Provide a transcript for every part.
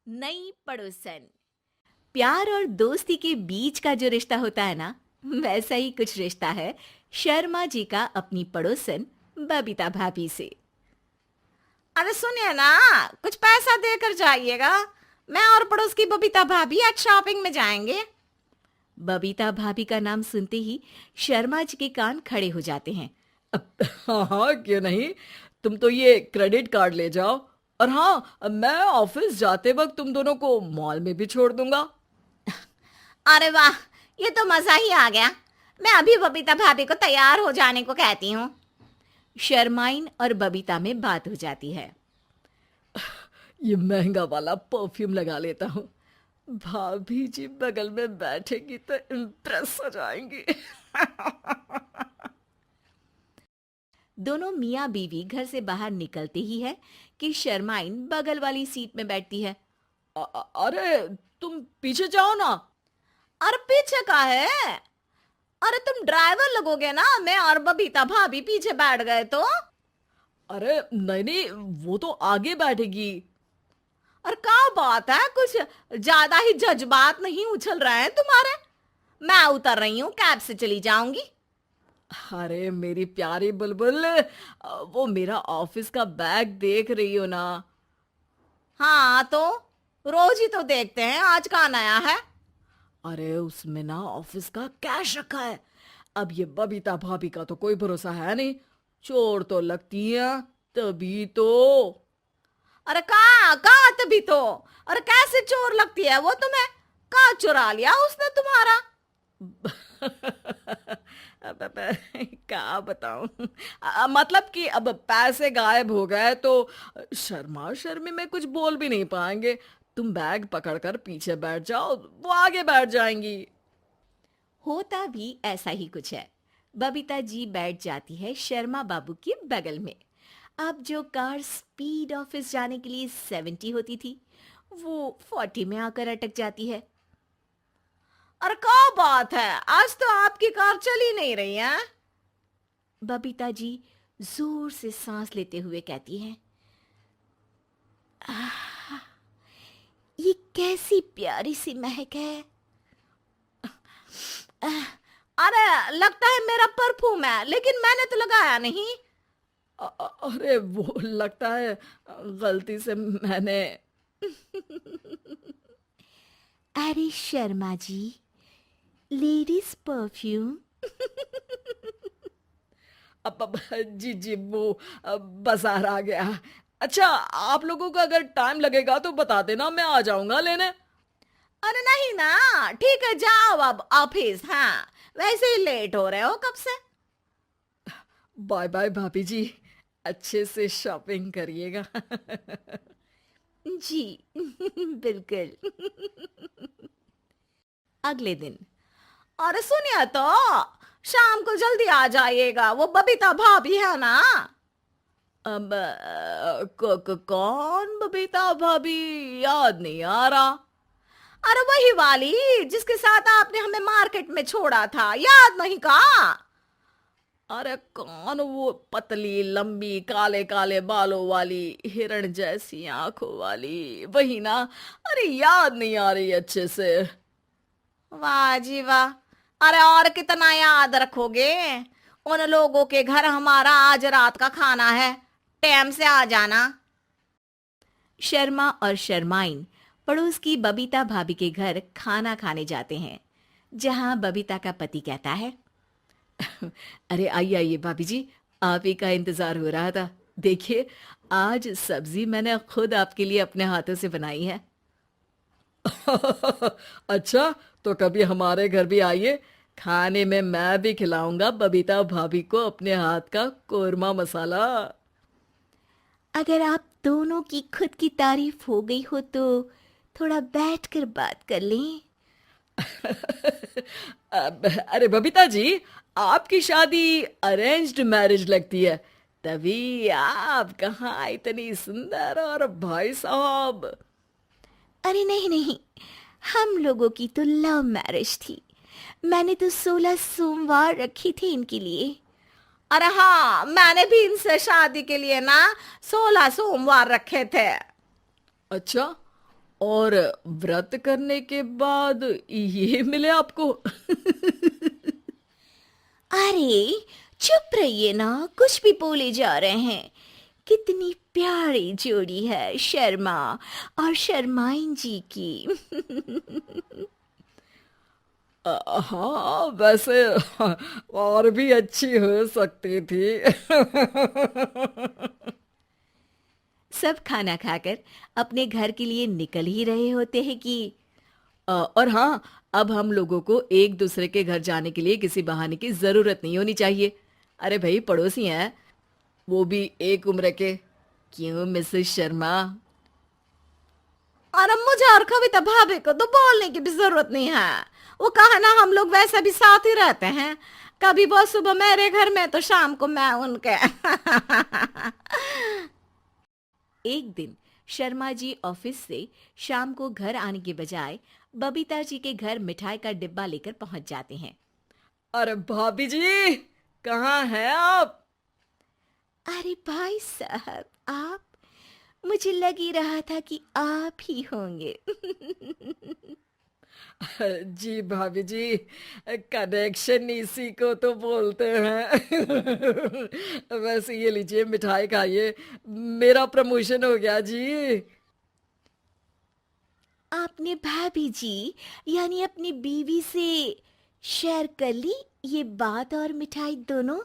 नई पड़ोसन। प्यार और दोस्ती के बीच का जो रिश्ता होता है ना, वैसा ही कुछ रिश्ता है शर्मा जी का अपनी पड़ोसन बबीता भाभी से। अरे सुनिए ना, कुछ पैसा देकर जाइएगा। मैं और पड़ोस की बबीता भाभी आज शॉपिंग में जाएंगे। बबीता भाभी का नाम सुनते ही शर्मा जी के कान खड़े हो जाते हैं। हाँ हाँ, क्यों नहीं। तुम तो ये क्रेडिट कार्ड ले जाओ। और हाँ, मैं ऑफिस जाते वक्त तुम दोनों को मॉल में भी छोड़ दूंगा। अरे वाह, ये तो मजा ही आ गया। मैं अभी बबीता भाभी को तैयार हो जाने को कहती हूँ। शर्माइन और बबीता में बात हो जाती है। ये महंगा वाला परफ्यूम लगा लेता हूँ। भाभी जी बगल में बैठेगी तो इम्प्रेस हो जाएंगी। दोनों मियाँ बीवी घर से बाहर निकलते ही है कि शर्माइन बगल वाली सीट में बैठती है। अरे तुम पीछे जाओ ना। अरे पीछे का है? अरे तुम ड्राइवर लगोगे ना, मैं और बबीता भाभी पीछे बैठ गए तो। अरे नहीं नहीं, वो तो आगे बैठेगी। और क्या बात है, कुछ ज्यादा ही जज्बात नहीं उछल रहे हैं तुम्हारे? मैं उतर रही हूँ, कैब से चली जाऊंगी। अरे मेरी प्यारी बुलबुल, वो मेरा ऑफिस का बैग देख रही हो ना। हाँ तो रोज ही तो देखते हैं, आज का नया है? अरे उसमें ना ऑफिस का कैश रखा है। अब ये बबीता भाभी का तो कोई भरोसा है नहीं। चोर तो लगती है तभी तो। अरे कहाँ कहाँ तभी तो। अरे कैसे चोर लगती है वो तुम्हें? कहाँ चुरा लिया उसने तुम्हारा? अब क्या बताऊं। मतलब कि अब पैसे गायब हो गए तो शर्मा शर्मी में कुछ बोल भी नहीं पाएंगे। तुम बैग पकड़कर पीछे बैठ जाओ, वो आगे बैठ जाएंगी। होता भी ऐसा ही कुछ है। बबीता जी बैठ जाती है शर्मा बाबू के बगल में। अब जो कार स्पीड ऑफिस जाने के लिए 70 होती थी, वो 40 में आकर अटक जाती है। अरे क्या बात है, आज तो आपकी कार चली नहीं रही है। बबीता जी जोर से सांस लेते हुए कहती हैं, "आह, ये कैसी प्यारी सी महक है। अरे लगता है मेरा परफ्यूम है, लेकिन मैंने तो लगाया नहीं। अरे वो लगता है गलती से मैंने। अरे शर्मा जी, लेडीज परफ्यूम। जी जी, वो बाजार आ गया। अच्छा, आप लोगों को अगर टाइम लगेगा तो बता देना, मैं आ जाऊंगा लेने। अरे नहीं ना, ठीक है जाओ अब ऑफिस। हाँ, वैसे ही लेट हो रहे हो कब से। बाय बाय भाभी जी, अच्छे से शॉपिंग करिएगा। जी बिल्कुल। अगले दिन। अरे सुनिए तो, शाम को जल्दी आ जाइएगा, वो बबीता भाभी है ना। अब कौन बबीता भाभी? याद नहीं आ रहा। अरे वही वाली जिसके साथ आपने हमें मार्केट में छोड़ा था, याद नहीं का? अरे कौन वो पतली लंबी काले काले बालों वाली हिरण जैसी आंखों वाली, वही ना। अरे याद नहीं आ रही अच्छे से। वाह जी वाह। अरे और कितना याद रखोगे? उन लोगों के घर हमारा आज रात का खाना है, टाइम से आ जाना। शर्मा और शर्माइन पड़ोस की बबीता भाभी के घर खाना खाने जाते हैं, जहां बबीता का पति कहता है, अरे आइए आइए भाभी जी, आप ही का इंतजार हो रहा था। देखिए, आज सब्जी मैंने खुद आपके लिए अपने हाथों से बनाई है। अच्छा, तो कभी हमारे घर भी आइए। खाने में मैं भी खिलाऊंगा बबीता भाभी को अपने हाथ का कोरमा मसाला। अगर आप दोनों की खुद की तारीफ हो गई हो तो थोड़ा बैठकर बात कर लें। अरे बबीता जी, आपकी शादी अरेंज्ड मैरिज लगती है, तभी आप कहाँ इतनी सुंदर। और भाई साहब। अरे नहीं नहीं, हम लोगों की तो लव मैरिज थी। मैंने तो 16 सोमवार रखी थी इनके लिए। अरे हाँ, मैंने भी इनसे शादी के लिए ना 16 सोमवार रखे थे। अच्छा, और व्रत करने के बाद ये मिले आपको? अरे चुप रहिए ना, कुछ भी बोले जा रहे हैं। कितनी प्यारी जोड़ी है शर्मा और शर्माइन जी की। हाँ, वैसे और भी अच्छी हो सकती थी। सब खाना खाकर अपने घर के लिए निकल ही रहे होते हैं कि और हाँ, अब हम लोगों को एक दूसरे के घर जाने के लिए किसी बहाने की जरूरत नहीं होनी चाहिए। अरे भाई, पड़ोसी हैं, वो भी एक उम्र के। क्यों मिसेस शर्मा? और अब मुझे और कविता भाभी को तो बोलने की भी जरूरत नहीं है। वो कहा ना, हम लोग वैसे भी साथ ही रहते हैं। कभी वो सुबह मेरे घर में तो शाम को मैं उनके। एक दिन शर्मा जी ऑफिस से शाम को घर आने के बजाय बबीता जी के घर मिठाई का डिब्बा लेकर पहुंच जाते हैं। अरे भाभी जी, कहाँ हैं आप? अरे भाई साहब, आप? मुझे लग ही रहा था कि आप ही होंगे। जी भाभी जी, कनेक्शन इसी को तो बोलते हैं। वैसे ये लीजिए, मिठाई खाइए, मेरा प्रमोशन हो गया जी। आपने भाभी जी यानी अपनी बीवी से शेयर कर ली ये बात और मिठाई दोनों?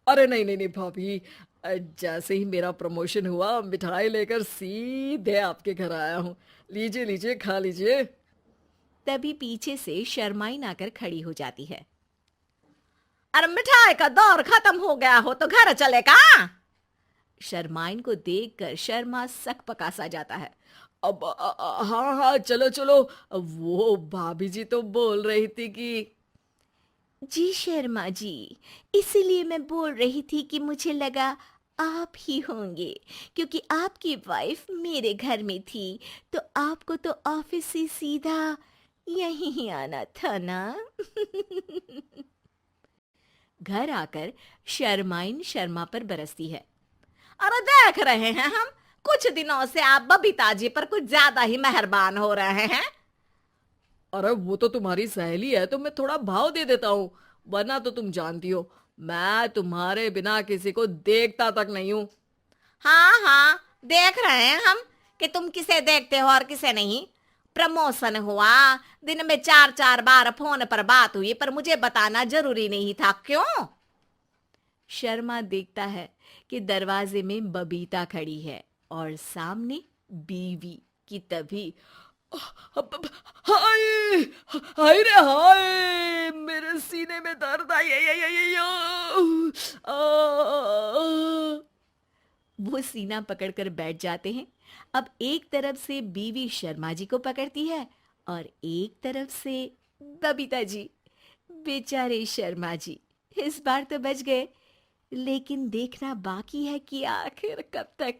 अरे नहीं नहीं नहीं भाभी, जैसे ही मेरा प्रमोशन हुआ, मिठाई लेकर सीधे आपके घर आया हूँ। लीजिए लीजिए, खा लीजिए। तभी पीछे से शर्माइन आकर खड़ी हो जाती है। अरे मिठाई का दौर खत्म हो गया हो तो घर चले का। शर्माइन को देखकर शर्मा सकपका सा जाता है। अब हाँ हाँ, चलो चलो। वो भाभी जी तो बोल रही थी कि जी शर्मा जी, इसीलिए मैं बोल रही थी कि मुझे लगा आप ही होंगे, क्योंकि आपकी वाइफ मेरे घर में थी तो आपको तो ऑफिस से सीधा यहीं ही आना था ना। घर आकर शर्माइन शर्मा पर बरसती है। अरे देख रहे हैं हम, कुछ दिनों से आप बबीता जी पर कुछ ज्यादा ही मेहरबान हो रहे हैं। अरे वो तो तुम्हारी सहेली है तो मैं थोड़ा भाव दे देता हूँ, वरना तो तुम जानती हो मैं तुम्हारे बिना किसी को देखता तक नहीं हूँ। हाँ हाँ, देख रहे हैं हम कि तुम किसे देखते हो और किसे नहीं। प्रमोशन हुआ, दिन में 4-4 बार फोन पर बात हुई, पर मुझे बताना जरूरी नहीं था, क्यों? शर्मा देखता है कि दरवाजे में बबीता खड़ी है और सामने बीवी की। तभी हाय हाय रे हाय, मेरे सीने में दर्द आई वो सीना पकड़कर बैठ जाते हैं। अब एक तरफ से बीवी शर्मा जी को पकड़ती है और एक तरफ से बबीता जी। बेचारे शर्मा जी इस बार तो बच गए, लेकिन देखना बाकी है कि आखिर कब तक।